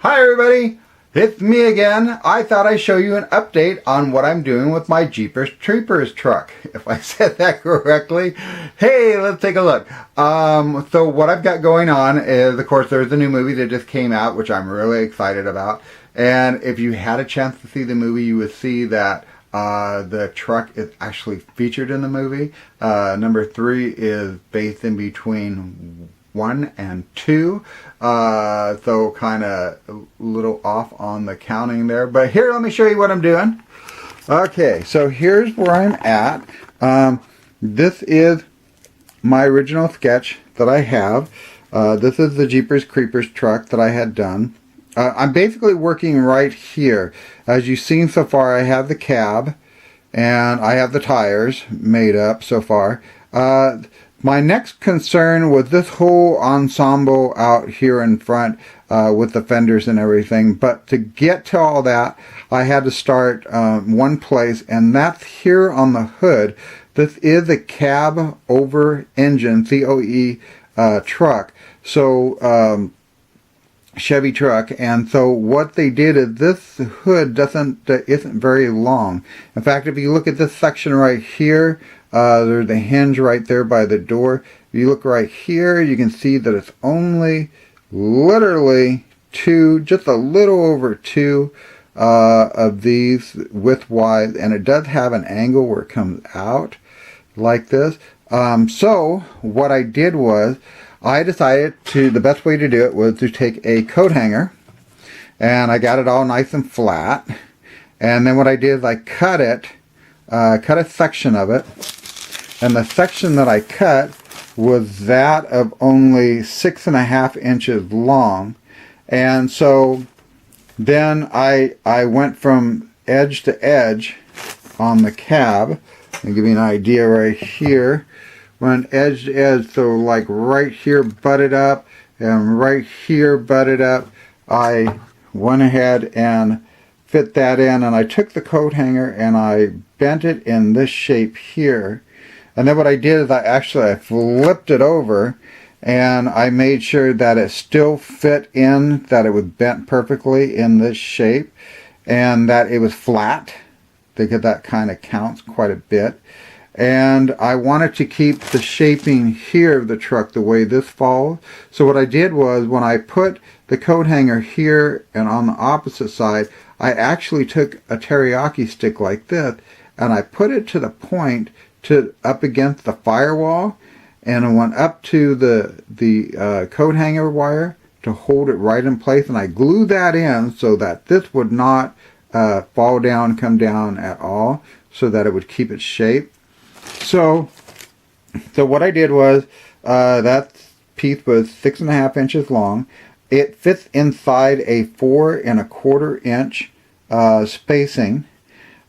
Hi everybody, it's me again. I thought I'd show you an update on what I'm doing with my Jeepers Creepers truck. If I said that correctly. Hey, let's take a look. So what I've got going on is, of course, there's a new movie that just came out, which I'm really excited about. And if you had a chance to see the movie, you would see that the truck is actually featured in the movie. Number 3 is based in between 1 and 2, so kind of a little off on the counting there, but here, let me show you what I'm doing. Okay, so here's where I'm at. This is my original sketch that I have. This is the Jeepers Creepers truck that I had done. I'm basically working right here. As you've seen so far, I have the cab and I have the tires made up so far. My next concern was this whole ensemble out here in front with the fenders and everything. But to get to all that, I had to start one place, and that's here on the hood. This is a cab over engine, COE truck. So Chevy truck, and so what they did is this hood isn't very long. In fact, if you look at this section right here, there's a hinge right there by the door. If you look right here, you can see that it's only literally just a little over 2 of these width-wise, and it does have an angle where it comes out like this. So what I did was, I decided the best way to do it was to take a coat hanger, and I got it all nice and flat. And then what I did is I cut a section of it, and the section that I cut was that of only 6.5 inches long. And so then I went from edge to edge on the cab. I'll give you an idea right here. Went edge to edge, so like right here butted up and right here butted up. I went ahead and fit that in, and I took the coat hanger and I bent it in this shape here. And then what I did is I flipped it over, and I made sure that it still fit in, that it was bent perfectly in this shape, and that it was flat, because that kind of counts quite a bit. And I wanted to keep the shaping here of the truck the way this falls. So what I did was, when I put the coat hanger here and on the opposite side, I actually took a teriyaki stick like this, and I put it to the point up against the firewall, and I went up to the coat hanger wire to hold it right in place, and I glued that in so that this would not fall down, come down at all, so that it would keep its shape. So what I did was, that piece was 6.5 inches long. It fits inside a 4 1/4 inch spacing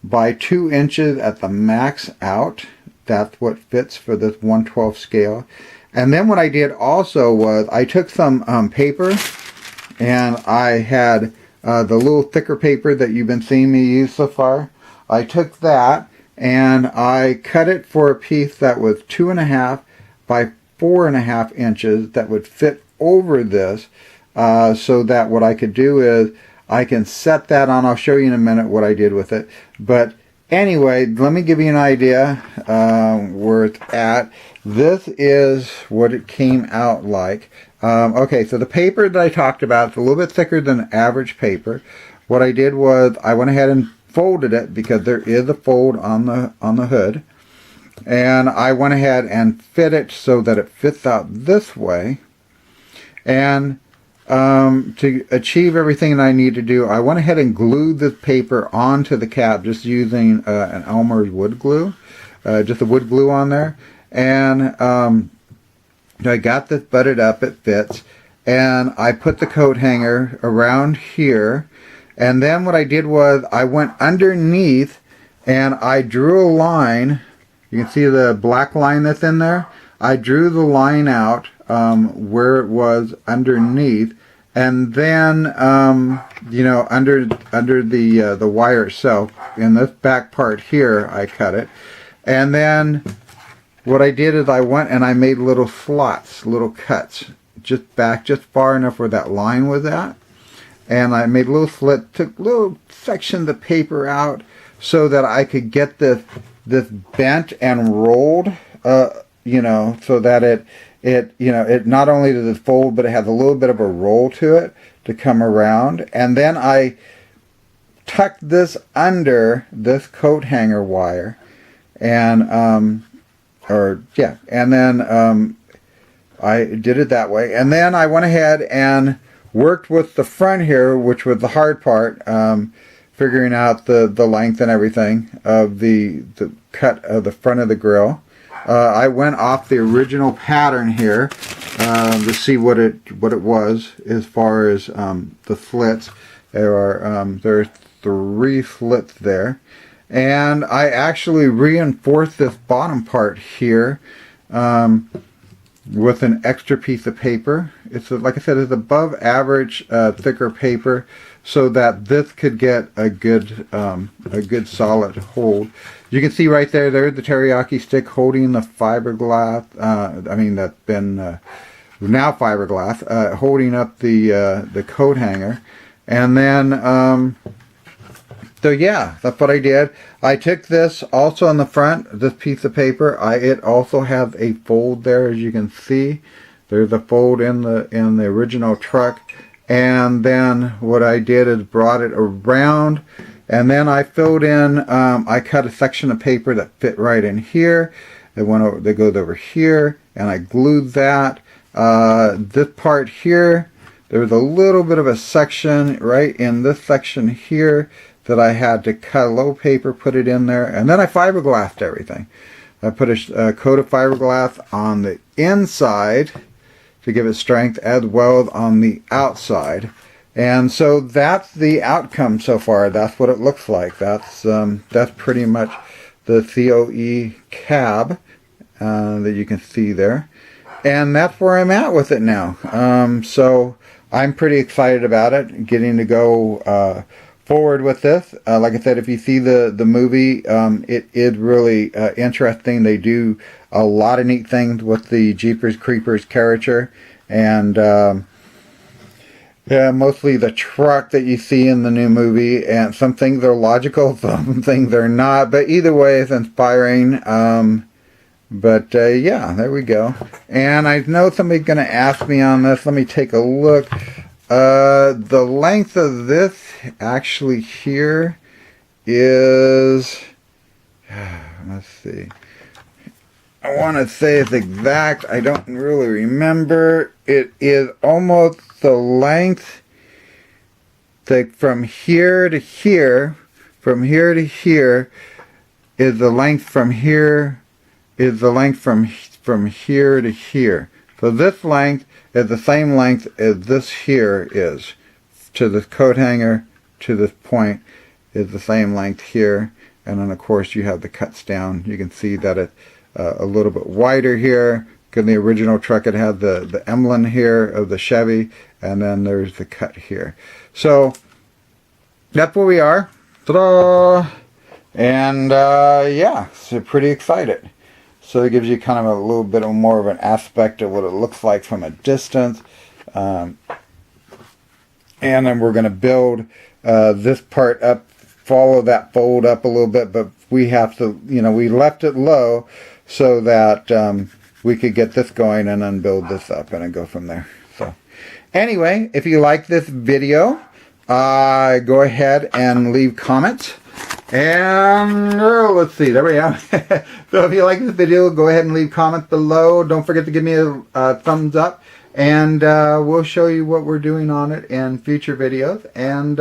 by 2 inches at the max out. That's what fits for this 1/12 scale. And then what I did also was, I took some paper, and I had the little thicker paper that you've been seeing me use so far. I took that and I cut it for a piece that was 2.5 by 4.5 inches that would fit over this, so that what I could do is I can set that on. I'll show you in a minute what I did with it. But anyway, let me give you an idea where it's at. This is what it came out like. Okay, so the paper that I talked about is a little bit thicker than average paper. What I did was I went ahead and folded it, because there is a fold on the hood, and I went ahead and fit it so that it fits out this way. And to achieve everything that I need to do, I went ahead and glued this paper onto the cab, just using an Elmer's wood glue, just a wood glue on there. And I got this butted up, it fits, and I put the coat hanger around here. And then what I did was I went underneath and I drew a line. You can see the black line that's in there. I drew the line out where it was underneath, and then under the wire itself, in this back part here, I cut it. And then what I did is I went and I made little slots, little cuts, just far enough where that line was at. and I made a little slit, took a little section of the paper out so that I could get this bent and rolled, you know, so that it not only did it fold, but it has a little bit of a roll to it to come around. And then I tucked this under this coat hanger wire, and and then I did it that way. And then I went ahead and worked with the front here, which was the hard part, figuring out the length and everything of the cut of the front of the grill. I went off the original pattern here to see what it was as far as the slits. There's 3 slits there, and I actually reinforced this bottom part here with an extra piece of paper. It's like I said, it's above average thicker paper, so that this could get a good solid hold. You can see right there, there's the teriyaki stick holding the fiberglass. That's been now fiberglass, holding up the coat hanger. And then, so yeah, that's what I did. I took this also on the front, this piece of paper. It also has a fold there, as you can see. There's a fold in the original truck. And then what I did is brought it around, and then I filled in, I cut a section of paper that fit right in here. That goes over here, and I glued that. This part here, there was a little bit of a section right in this section here that I had to cut a little paper, put it in there, and then I fiberglassed everything. I put a coat of fiberglass on the inside to give it strength, as well as on the outside. And so that's the outcome so far. That's what it looks like. That's pretty much the COE cab that you can see there. And that's where I'm at with it now. So I'm pretty excited about it, getting to go forward with this. Like I said, if you see the movie, it is really interesting. They do a lot of neat things with the Jeepers Creepers character, and mostly the truck that you see in the new movie, and some things are logical, some things are not, but either way it's inspiring. Yeah, there we go. And I know somebody's going to ask me on this. Let me take a look. The length of this actually here is, let's see, I want to say it's exact. I don't really remember. It is almost the length, like from here to here, from here to here is the length from here, is the length from here to here. So this length is the same length as this here is. To the coat hanger, to this point, is the same length here. And then of course you have the cuts down. You can see that it's a little bit wider here. In the original truck it had the emblem here of the Chevy, and then there's the cut here. So that's where we are. Ta-da! And yeah, so pretty excited. So it gives you kind of a little bit more of an aspect of what it looks like from a distance. And then we're going to build this part up, follow that fold up a little bit, but we have to, we left it low so that we could get this going and then build this up and then go from there. So anyway, if you like this video, go ahead and leave comments. And let's see, there we are. So if you like this video, go ahead and leave comments below. Don't forget to give me a thumbs up, and we'll show you what we're doing on it in future videos. And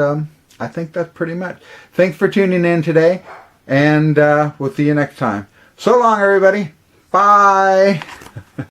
I think that's pretty much. Thanks for tuning in today, and we'll see you next time. So long, everybody. Bye.